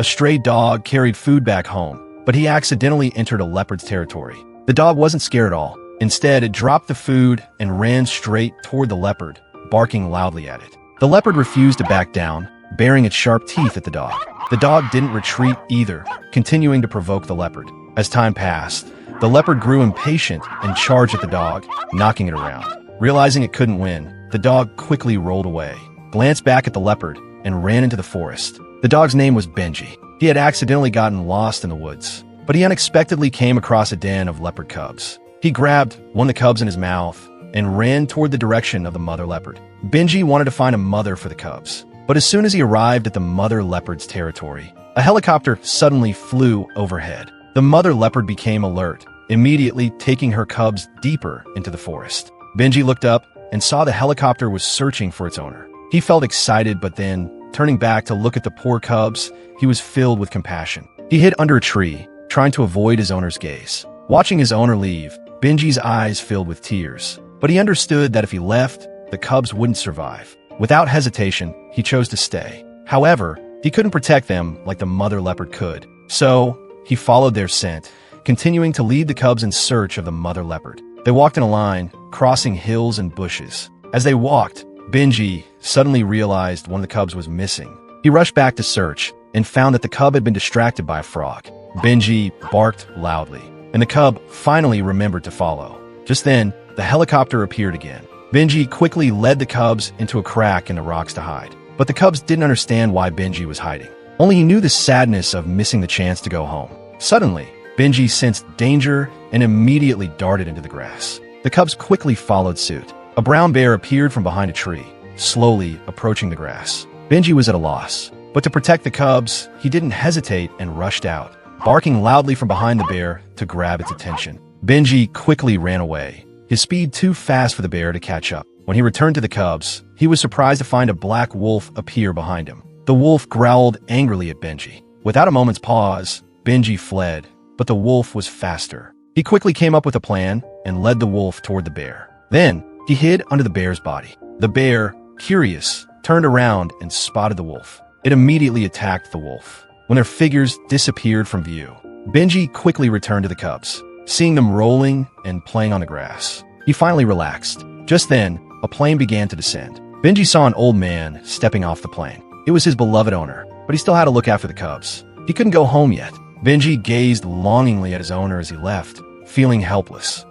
A stray dog carried food back home, but he accidentally entered a leopard's territory. The dog wasn't scared at all. Instead, it dropped the food and ran straight toward the leopard, barking loudly at it. The leopard refused to back down, baring its sharp teeth at the dog. The dog didn't retreat either, continuing to provoke the leopard. As time passed, the leopard grew impatient and charged at the dog, knocking it around. Realizing it couldn't win, the dog quickly rolled away, glanced back at the leopard, and ran into the forest. The dog's name was Benji. He had accidentally gotten lost in the woods, but he unexpectedly came across a den of leopard cubs. He grabbed one of the cubs in his mouth and ran toward the direction of the mother leopard. Benji wanted to find a mother for the cubs, but as soon as he arrived at the mother leopard's territory, a helicopter suddenly flew overhead. The mother leopard became alert, immediately taking her cubs deeper into the forest. Benji looked up and saw the helicopter was searching for its owner. He felt excited, but then, turning back to look at the poor cubs, he was filled with compassion. He hid under a tree, trying to avoid his owner's gaze. Watching his owner leave, Benji's eyes filled with tears. But he understood that if he left, the cubs wouldn't survive. Without hesitation, he chose to stay. However, he couldn't protect them like the mother leopard could. So, he followed their scent, continuing to lead the cubs in search of the mother leopard. They walked in a line, crossing hills and bushes. As they walked, Benji suddenly realized one of the cubs was missing. He rushed back to search and found that the cub had been distracted by a frog. Benji barked loudly, and the cub finally remembered to follow. Just then, the helicopter appeared again. Benji quickly led the cubs into a crack in the rocks to hide. But the cubs didn't understand why Benji was hiding. Only he knew the sadness of missing the chance to go home. Suddenly, Benji sensed danger and immediately darted into the grass. The cubs quickly followed suit. A brown bear appeared from behind a tree, slowly approaching the grass. Benji was at a loss, but to protect the cubs, he didn't hesitate and rushed out, barking loudly from behind the bear to grab its attention. Benji quickly ran away, his speed too fast for the bear to catch up. When he returned to the cubs, he was surprised to find a black wolf appear behind him. The wolf growled angrily at Benji. Without a moment's pause, Benji fled, but the wolf was faster. He quickly came up with a plan and led the wolf toward the bear. Then, he hid under the bear's body. The bear, curious, turned around and spotted the wolf. It immediately attacked the wolf. When their figures disappeared from view, Benji quickly returned to the cubs, seeing them rolling and playing on the grass. He finally relaxed. Just then, a plane began to descend. Benji saw an old man stepping off the plane. It was his beloved owner, but he still had to look after the cubs. He couldn't go home yet. Benji gazed longingly at his owner as he left, feeling helpless.